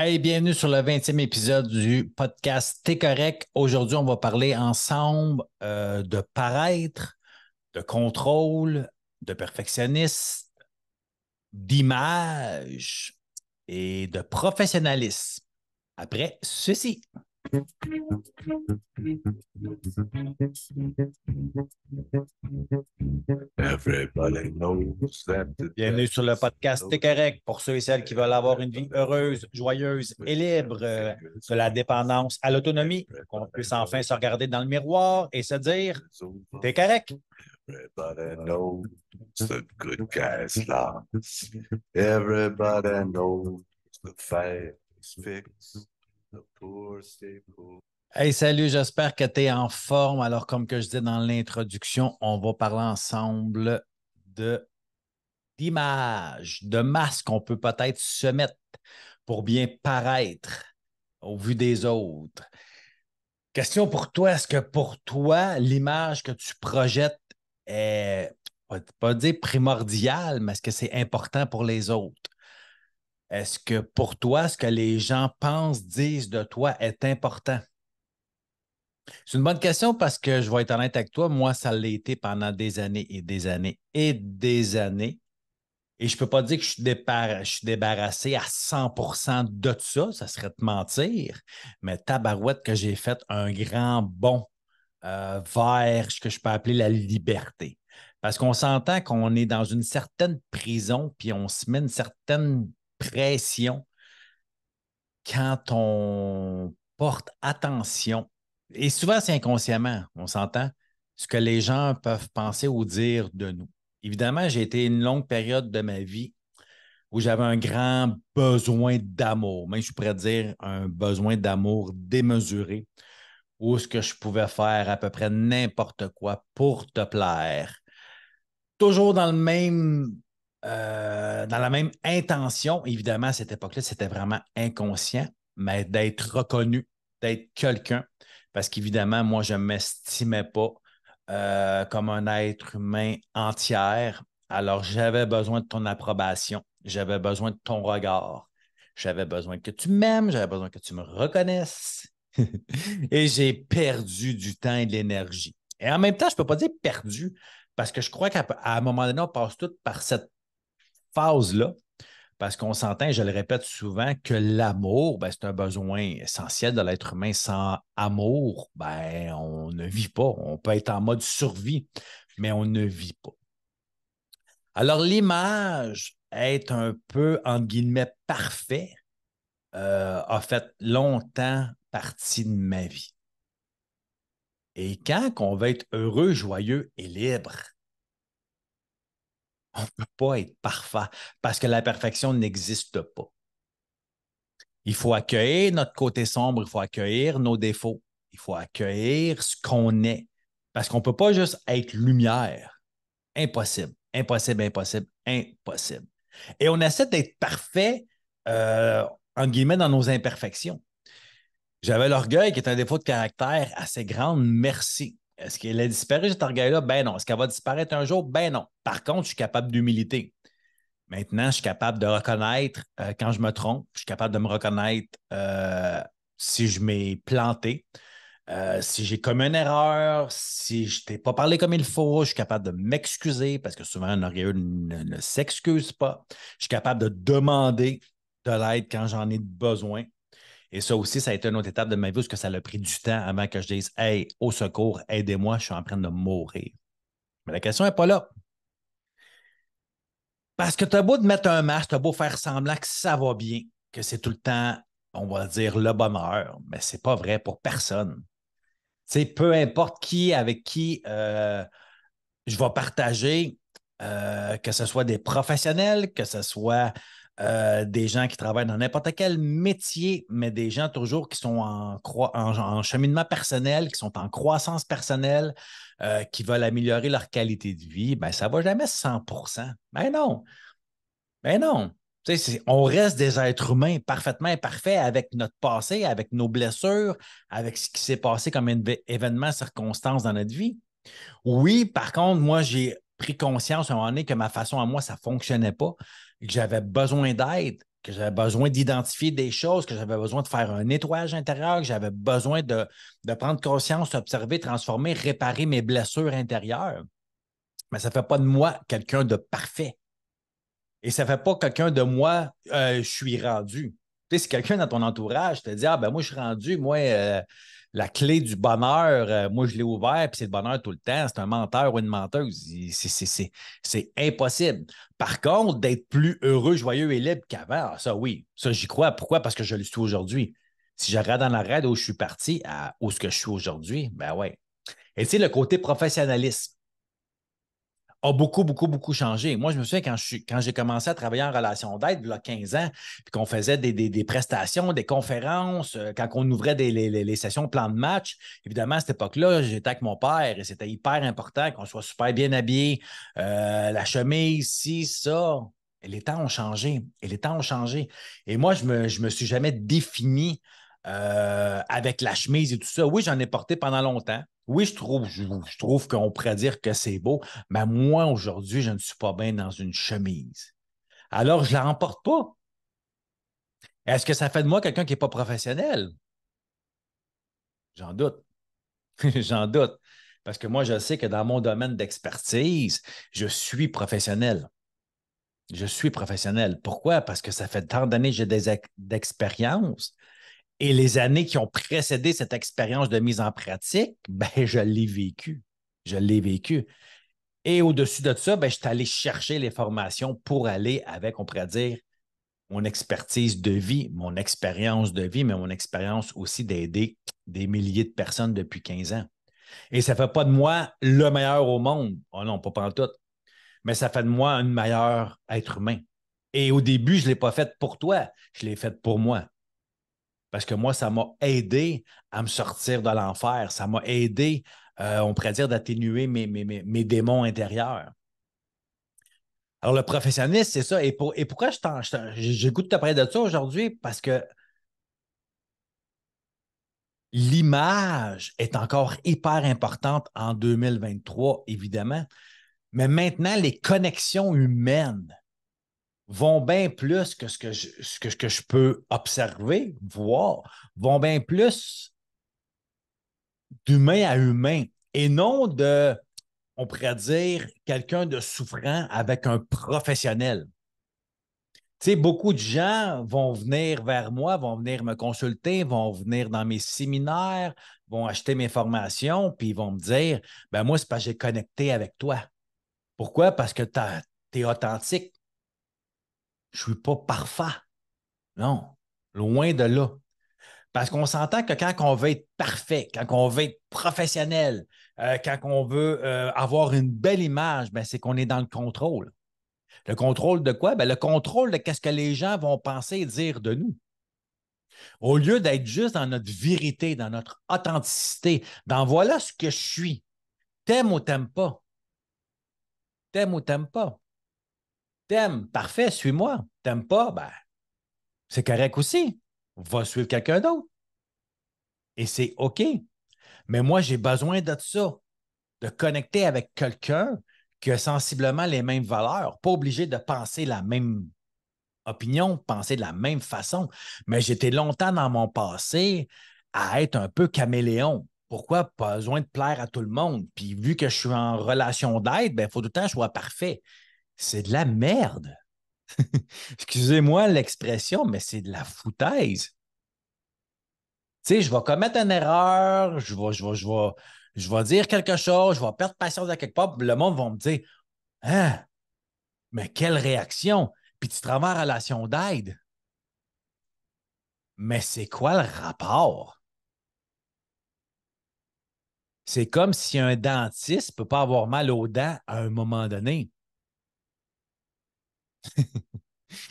Hey, bienvenue sur le 20e épisode du podcast T'es correct. Aujourd'hui, on va parler ensemble de paraître, de contrôle, de perfectionniste, d'image et de professionnalisme. Après ceci. Everybody knows that the Bienvenue sur le devil podcast T'es correct pour ceux et celles qui veulent avoir une vie heureuse, joyeuse et libre de la dépendance à l'autonomie, qu'on puisse enfin se regarder dans le miroir et se dire T'es correct. Everybody knows the good guys lost. Everybody knows the fight is fixed. The poor stay poor. Hey, salut, j'espère que tu es en forme. Alors, comme que je disais dans l'introduction, on va parler ensemble de d'image, de masque qu'on peut peut-être se mettre pour bien paraître au vu des autres. Question pour toi, est-ce que pour toi, l'image que tu projettes est, pas dire primordiale, mais est-ce que c'est important pour les autres? Est-ce que pour toi, ce que les gens pensent, disent de toi est important? C'est une bonne question parce que je vais être honnête avec toi, moi, ça l'a été pendant des années et des années et des années. Et je ne peux pas dire que je suis débarrassé à 100% de ça serait te mentir, mais tabarouette que j'ai fait un grand bond vers ce que je peux appeler la liberté. Parce qu'on s'entend qu'on est dans une certaine prison, puis on se met une certaine pression quand on porte attention, et souvent c'est inconsciemment, on s'entend, ce que les gens peuvent penser ou dire de nous. Évidemment, j'ai été une longue période de ma vie où j'avais un grand besoin d'amour, même je pourrais dire un besoin d'amour démesuré, où ce que je pouvais faire à peu près n'importe quoi pour te plaire. Toujours dans la même intention. Évidemment, à cette époque-là, c'était vraiment inconscient, mais d'être reconnu, d'être quelqu'un. Parce qu'évidemment, moi, je ne m'estimais pas comme un être humain entière. Alors, j'avais besoin de ton approbation. J'avais besoin de ton regard. J'avais besoin que tu m'aimes. J'avais besoin que tu me reconnaisses. Et j'ai perdu du temps et de l'énergie. Et en même temps, je ne peux pas dire perdu, parce que je crois qu'à un moment donné, on passe tout par cette phase-là, parce qu'on s'entend, je le répète souvent, que l'amour, ben, c'est un besoin essentiel de l'être humain. Sans amour, ben, on ne vit pas. On peut être en mode survie, mais on ne vit pas. Alors, l'image, être un peu, entre guillemets, parfait, a fait longtemps partie de ma vie. Et quand on veut être heureux, joyeux et libre, on ne peut pas être parfait parce que la perfection n'existe pas. Il faut accueillir notre côté sombre, il faut accueillir nos défauts, il faut accueillir ce qu'on est. Parce qu'on ne peut pas juste être lumière. Impossible, impossible, impossible, impossible. Et on essaie d'être parfait, entre guillemets, dans nos imperfections. J'avais l'orgueil qui est un défaut de caractère assez grand. Merci. Est-ce qu'elle a disparu, cet orgueil-là? Ben non. Est-ce qu'elle va disparaître un jour? Ben non. Par contre, je suis capable d'humilité. Maintenant, je suis capable de reconnaître quand je me trompe. Je suis capable de me reconnaître si je m'ai planté, si j'ai commis une erreur, si je t'ai pas parlé comme il faut. Je suis capable de m'excuser parce que souvent, un orgueilleux ne s'excuse pas. Je suis capable de demander de l'aide quand j'en ai besoin. Et ça aussi, ça a été une autre étape de ma vie où que ça a pris du temps avant que je dise Hey, au secours, aidez-moi, je suis en train de mourir. Mais la question n'est pas là. Parce que tu as beau de mettre un masque, tu as beau faire semblant que ça va bien, que c'est tout le temps, on va dire, le bonheur, mais c'est pas vrai pour personne. Tu sais, peu importe qui, avec qui je vais partager, que ce soit des professionnels, que ce soit des gens qui travaillent dans n'importe quel métier, mais des gens toujours qui sont en cheminement personnel, qui sont en croissance personnelle, qui veulent améliorer leur qualité de vie, ben, ça ne va jamais 100%. Ben non, ben non. Tu sais, on reste des êtres humains parfaitement imparfaits avec notre passé, avec nos blessures, avec ce qui s'est passé comme événement, circonstance dans notre vie. Oui, par contre, moi, j'ai pris conscience à un moment donné que ma façon à moi, ça ne fonctionnait pas, que j'avais besoin d'aide. que j'avais besoin d'identifier des choses, que j'avais besoin de faire un nettoyage intérieur, que j'avais besoin de prendre conscience, observer, transformer, réparer mes blessures intérieures. Mais ça ne fait pas de moi quelqu'un de parfait. Et ça ne fait pas quelqu'un de moi, je suis rendu. Tu sais, si quelqu'un dans ton entourage te dit, ah ben moi, je suis rendu, moi, la clé du bonheur, moi, je l'ai ouvert, puis c'est le bonheur tout le temps, c'est un menteur ou une menteuse. C'est impossible. Par contre, d'être plus heureux, joyeux et libre qu'avant, ça oui, ça j'y crois. Pourquoi? Parce que je le suis aujourd'hui. Si je regarde dans la raide où je suis parti à où ce que je suis aujourd'hui, ben ouais. Et tu sais, le côté professionnalisme a beaucoup, beaucoup, beaucoup changé. Moi, je me souviens quand j'ai commencé à travailler en relation d'aide, il y a 15 ans, puis qu'on faisait des prestations, des conférences, quand on ouvrait les sessions plan de match, évidemment, à cette époque-là, j'étais avec mon père et c'était hyper important qu'on soit super bien habillé, la chemise, ci, ça. Et les temps ont changé. Et les temps ont changé. Et moi, je me suis jamais défini avec la chemise et tout ça. Oui, j'en ai porté pendant longtemps. Oui, je trouve qu'on pourrait dire que c'est beau, mais moi, aujourd'hui, je ne suis pas bien dans une chemise. Alors, je ne la remporte pas. Est-ce que ça fait de moi quelqu'un qui n'est pas professionnel? J'en doute. J'en doute. Parce que moi, je sais que dans mon domaine d'expertise, je suis professionnel. Je suis professionnel. Pourquoi? Parce que ça fait tant d'années que j'ai d'expérience. Et les années qui ont précédé cette expérience de mise en pratique, ben, je l'ai vécu. Je l'ai vécu. Et au-dessus de ça, ben, je suis allé chercher les formations pour aller avec, on pourrait dire, mon expertise de vie, mon expérience de vie, mais mon expérience aussi d'aider des milliers de personnes depuis 15 ans. Et ça ne fait pas de moi le meilleur au monde. Oh non, pas pantoute. Mais ça fait de moi un meilleur être humain. Et au début, je ne l'ai pas fait pour toi, je l'ai fait pour moi. Parce que moi, ça m'a aidé à me sortir de l'enfer. Ça m'a aidé, on pourrait dire, d'atténuer mes démons intérieurs. Alors, le professionniste, c'est ça. Et pourquoi j'ai goût de te parler de ça aujourd'hui? Parce que l'image est encore hyper importante en 2023, évidemment. Mais maintenant, les connexions humaines vont bien plus que ce que je peux observer, voir, vont bien plus d'humain à humain et non de, on pourrait dire, quelqu'un de souffrant avec un professionnel. Tu sais, beaucoup de gens vont venir vers moi, vont venir me consulter, vont venir dans mes séminaires, vont acheter mes formations, puis ils vont me dire, ben moi, c'est parce que j'ai connecté avec toi. Pourquoi? Parce que tu es authentique. Je ne suis pas parfait. Non, loin de là. Parce qu'on s'entend que quand on veut être parfait, quand on veut être professionnel, quand on veut avoir une belle image, ben, c'est qu'on est dans le contrôle. Le contrôle de quoi? Ben, le contrôle de ce que les gens vont penser et dire de nous. Au lieu d'être juste dans notre vérité, dans notre authenticité, dans voilà ce que je suis. T'aimes ou t'aimes pas? T'aimes ou t'aimes pas? T'aimes, parfait, suis-moi. T'aimes pas? Ben, c'est correct aussi. Va suivre quelqu'un d'autre. Et c'est OK. Mais moi, j'ai besoin de ça, de connecter avec quelqu'un qui a sensiblement les mêmes valeurs, pas obligé de penser la même opinion, penser de la même façon. Mais j'étais longtemps dans mon passé à être un peu caméléon. Pourquoi? Pas besoin de plaire à tout le monde. Puis vu que je suis en relation d'aide, il faut tout le temps que je sois parfait. C'est de la merde. Excusez-moi l'expression, mais c'est de la foutaise. Tu sais, je vais commettre une erreur, je vais dire quelque chose, je vais perdre patience à quelque part, puis le monde va me dire, hein, mais quelle réaction! Puis tu travailles en relation d'aide. Mais c'est quoi le rapport? C'est comme si un dentiste ne peut pas avoir mal aux dents à un moment donné.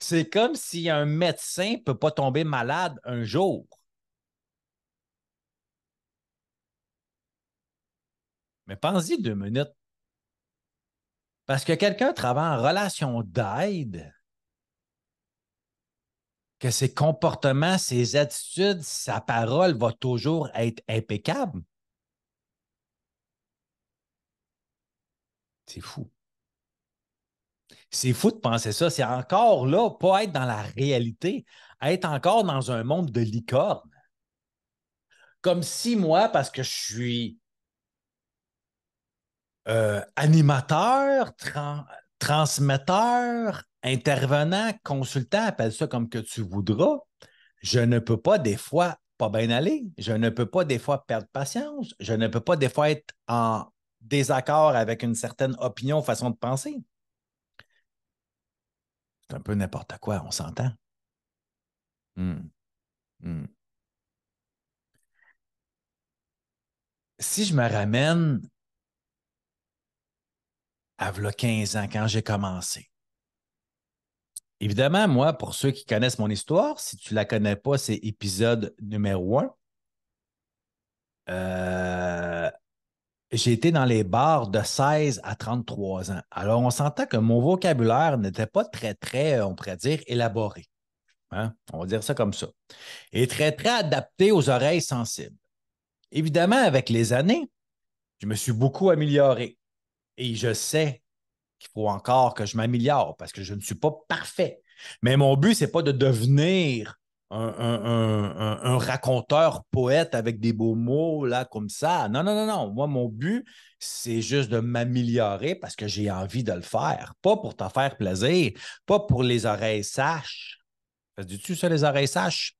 C'est comme si un médecin ne peut pas tomber malade un jour. Mais pensez-y 2 minutes. Parce que quelqu'un travaille en relation d'aide, que ses comportements, ses attitudes, sa parole va toujours être impeccable. C'est fou. C'est fou de penser ça. C'est encore là, pas être dans la réalité, être encore dans un monde de licorne. Comme si moi, parce que je suis animateur, transmetteur, intervenant, consultant, appelle ça comme que tu voudras, je ne peux pas des fois pas bien aller, je ne peux pas des fois perdre patience, je ne peux pas des fois être en désaccord avec une certaine opinion, façon de penser. C'est un peu n'importe quoi, on s'entend. Hmm, hmm. Si je me ramène à v'là 15 ans, quand j'ai commencé, évidemment, moi, pour ceux qui connaissent mon histoire, si tu ne la connais pas, c'est épisode numéro 1. Euh, j'ai été dans les bars de 16 à 33 ans. Alors, on s'entend que mon vocabulaire n'était pas très, très, on pourrait dire, élaboré. Hein? On va dire ça comme ça. Et très, très adapté aux oreilles sensibles. Évidemment, avec les années, je me suis beaucoup amélioré. Et je sais qu'il faut encore que je m'améliore parce que je ne suis pas parfait. Mais mon but, ce n'est pas de devenir un raconteur poète avec des beaux mots là comme ça. Non, non, non, non. Moi, mon but, c'est juste de m'améliorer parce que j'ai envie de le faire. Pas pour te faire plaisir, pas pour les oreilles saches. Ça se dit-tu ça, les oreilles saches?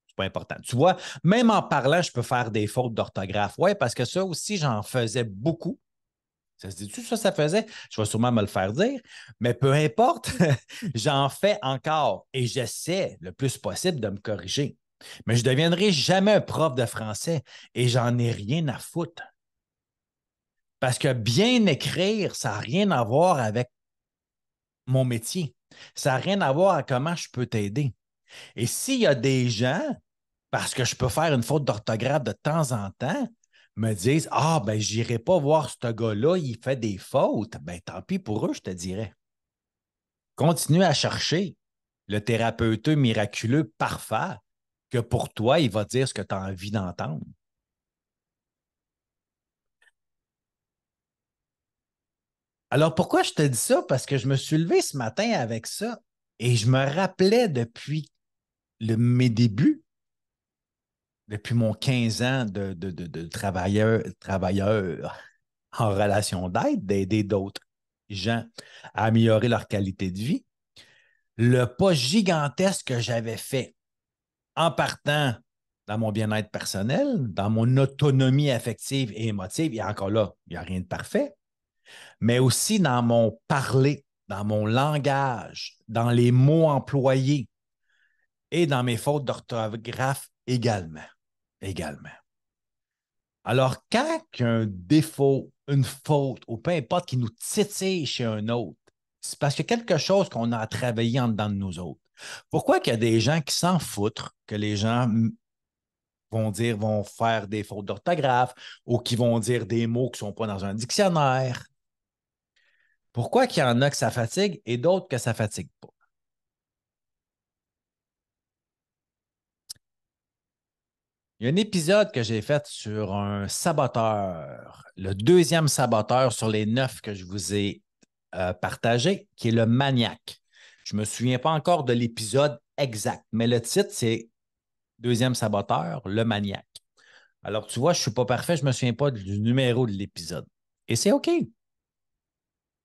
C'est pas important. Tu vois, même en parlant, je peux faire des fautes d'orthographe. Oui, parce que ça aussi, j'en faisais beaucoup. Ça se dit-tu, ça faisait? Je vais sûrement me le faire dire, mais peu importe, j'en fais encore et j'essaie le plus possible de me corriger. Mais je ne deviendrai jamais un prof de français et j'en ai rien à foutre. Parce que bien écrire, ça n'a rien à voir avec mon métier. Ça n'a rien à voir avec comment je peux t'aider. Et s'il y a des gens, parce que je peux faire une faute d'orthographe de temps en temps, me disent ah, ben, j'irai pas voir ce gars-là, il fait des fautes. Ben, tant pis pour eux, je te dirais. Continue à chercher le thérapeute miraculeux parfait que pour toi, il va dire ce que tu as envie d'entendre. Alors, pourquoi je te dis ça? Parce que je me suis levé ce matin avec ça et je me rappelais depuis mes débuts, depuis mon 15 ans de travailleur en relation d'aide, d'aider d'autres gens à améliorer leur qualité de vie. Le pas gigantesque que j'avais fait en partant dans mon bien-être personnel, dans mon autonomie affective et émotive, et encore là, il n'y a rien de parfait, mais aussi dans mon parler, dans mon langage, dans les mots employés et dans mes fautes d'orthographe également. Également. Alors, quand il y a un défaut, une faute, ou peu importe qui nous titille chez un autre, c'est parce qu'il y a quelque chose qu'on a à travailler en dedans de nous autres. Pourquoi qu'il y a des gens qui s'en foutent que les gens vont faire des fautes d'orthographe ou qui vont dire des mots qui ne sont pas dans un dictionnaire? Pourquoi qu'il y en a que ça fatigue et d'autres que ça ne fatigue pas? Il y a un épisode que j'ai fait sur un saboteur, le deuxième saboteur sur les 9 que je vous ai partagé, qui est le maniaque. Je ne me souviens pas encore de l'épisode exact, mais le titre, c'est Deuxième saboteur, le maniaque. Alors, tu vois, je ne suis pas parfait, je ne me souviens pas du numéro de l'épisode. Et c'est OK.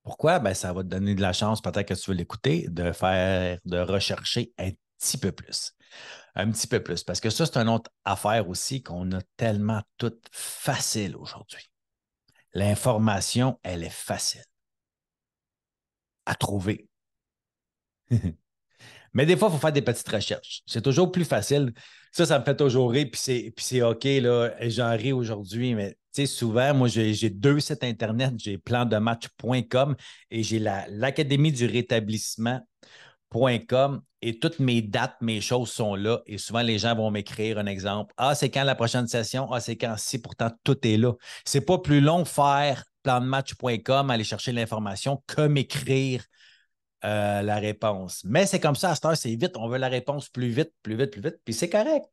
Pourquoi? Ben, ça va te donner de la chance, peut-être que tu veux l'écouter, de rechercher un petit peu plus. Un petit peu plus. Parce que ça, c'est une autre affaire aussi qu'on a tellement tout facile aujourd'hui. L'information, elle est facile à trouver. Mais des fois, il faut faire des petites recherches. C'est toujours plus facile. Ça me fait toujours rire, puis c'est OK, là, j'en ris aujourd'hui, mais tu sais, souvent, moi, j'ai deux sites Internet. J'ai plandematch.com et j'ai l'Académie du rétablissement.com et toutes mes dates, mes choses sont là. Et souvent, les gens vont m'écrire un exemple. Ah, c'est quand la prochaine session? Ah, c'est quand si, pourtant, tout est là. C'est pas plus long faire plandematch.com, aller chercher l'information, que m'écrire la réponse. Mais c'est comme ça, à cette heure, c'est vite. On veut la réponse plus vite, plus vite, plus vite, puis c'est correct.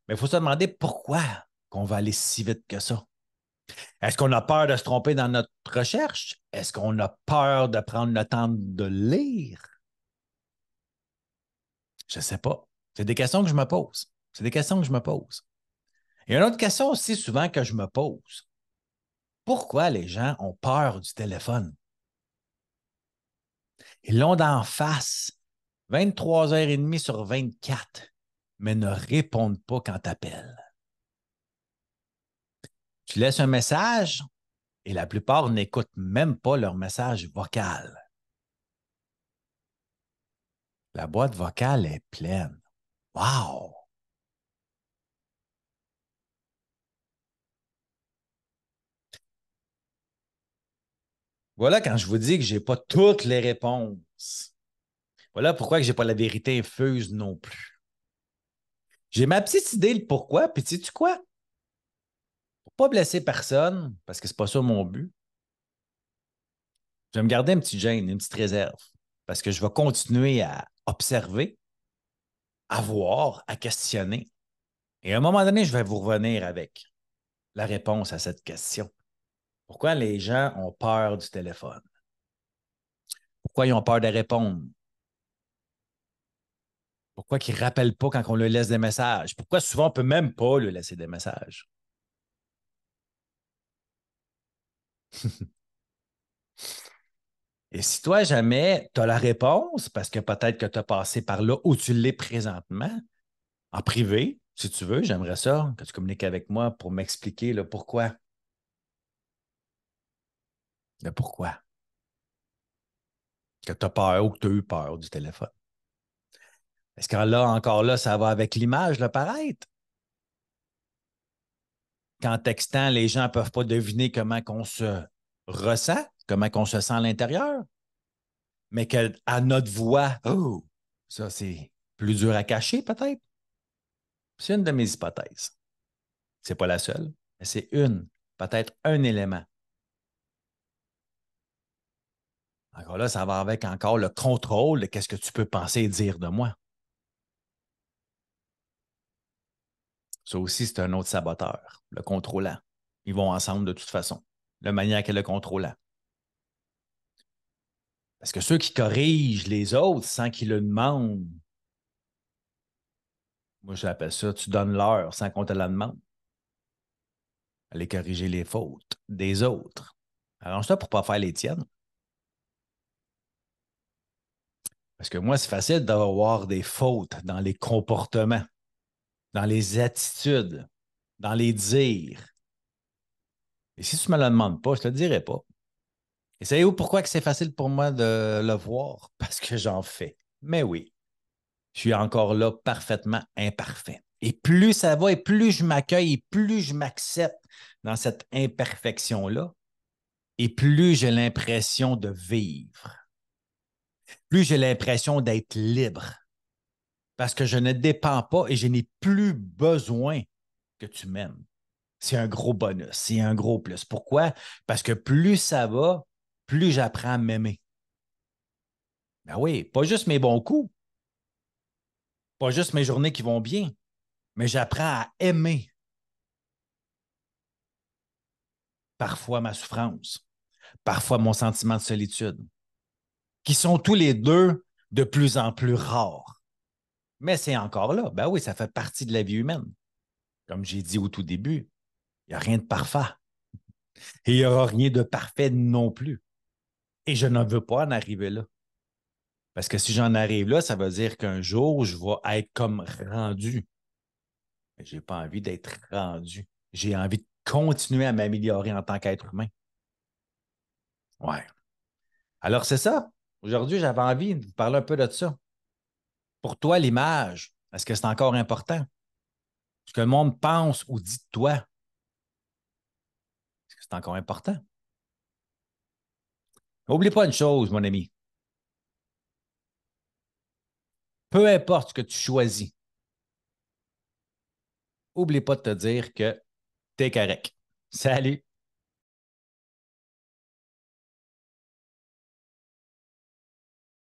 Mais il faut se demander pourquoi qu'on va aller si vite que ça. Est-ce qu'on a peur de se tromper dans notre recherche? Est-ce qu'on a peur de prendre le temps de lire? Je ne sais pas. C'est des questions que je me pose. C'est des questions que je me pose. Et une autre question aussi souvent que je me pose. Pourquoi les gens ont peur du téléphone? Ils l'ont d'en face 23h30 sur 24, mais ne répondent pas quand tu appelles. Tu laisses un message et la plupart n'écoutent même pas leur message vocal. La boîte vocale est pleine. Wow! Voilà quand je vous dis que je n'ai pas toutes les réponses. Voilà pourquoi je n'ai pas la vérité infuse non plus. J'ai ma petite idée le pourquoi, puis sais-tu quoi? Pour pas blesser personne, parce que c'est pas ça mon but, je vais me garder un petit gêne, une petite réserve, parce que je vais continuer à observer, à voir, à questionner. Et à un moment donné, je vais vous revenir avec la réponse à cette question. Pourquoi les gens ont peur du téléphone? Pourquoi ils ont peur de répondre? Pourquoi ils ne rappellent pas quand on leur laisse des messages? Pourquoi souvent on ne peut même pas lui laisser des messages? Et si toi, jamais, tu as la réponse, parce que peut-être que tu as passé par là où tu l'es présentement, en privé, si tu veux, j'aimerais ça, que tu communiques avec moi pour m'expliquer le pourquoi. Le pourquoi. Que tu as peur ou que tu as eu peur du téléphone. Est-ce que là, encore là, ça va avec l'image, le paraître? Qu'en textant, les gens ne peuvent pas deviner comment on se ressent, comment on se sent à l'intérieur, mais qu'à notre voix, oh, ça, c'est plus dur à cacher, peut-être. C'est une de mes hypothèses. C'est pas la seule, mais c'est une, peut-être un élément. Encore là, ça va avec encore le contrôle de qu'est-ce que tu peux penser et dire de moi. Ça aussi, c'est un autre saboteur, le contrôlant. Ils vont ensemble de toute façon. Le maniaque et le contrôlant. Parce que ceux qui corrigent les autres sans qu'ils le demandent, moi j'appelle ça, tu donnes l'heure sans qu'on te la demande. Aller corriger les fautes des autres. Arrange-toi pour ne pas faire les tiennes. Parce que moi, c'est facile d'avoir des fautes dans les comportements, dans les attitudes, dans les dires. Et si tu ne me le demandes pas, je ne te le dirai pas. Et savez-vous pourquoi que c'est facile pour moi de le voir? Parce que j'en fais. Mais oui, je suis encore là parfaitement imparfait. Et plus ça va, et plus je m'accueille, et plus je m'accepte dans cette imperfection-là, et plus j'ai l'impression de vivre, plus j'ai l'impression d'être libre, parce que je ne dépends pas et je n'ai plus besoin que tu m'aimes. C'est un gros bonus, c'est un gros plus. Pourquoi? Parce que plus ça va, plus j'apprends à m'aimer. Ben oui, pas juste mes bons coups, pas juste mes journées qui vont bien, mais j'apprends à aimer parfois ma souffrance, parfois mon sentiment de solitude, qui sont tous les deux de plus en plus rares. Mais c'est encore là. Ben oui, ça fait partie de la vie humaine. Comme j'ai dit au tout début, il n'y a rien de parfait. Et il n'y aura rien de parfait non plus. Et je ne veux pas en arriver là. Parce que si j'en arrive là, ça veut dire qu'un jour, je vais être comme rendu. Je n'ai pas envie d'être rendu. J'ai envie de continuer à m'améliorer en tant qu'être humain. Ouais. Alors, c'est ça. Aujourd'hui, j'avais envie de vous parler un peu de ça. Pour toi, l'image, est-ce que c'est encore important? Ce que le monde pense ou dit de toi, est-ce que c'est encore important? N'oublie pas une chose, mon ami. Peu importe ce que tu choisis, n'oublie pas de te dire que tu es correct. Salut!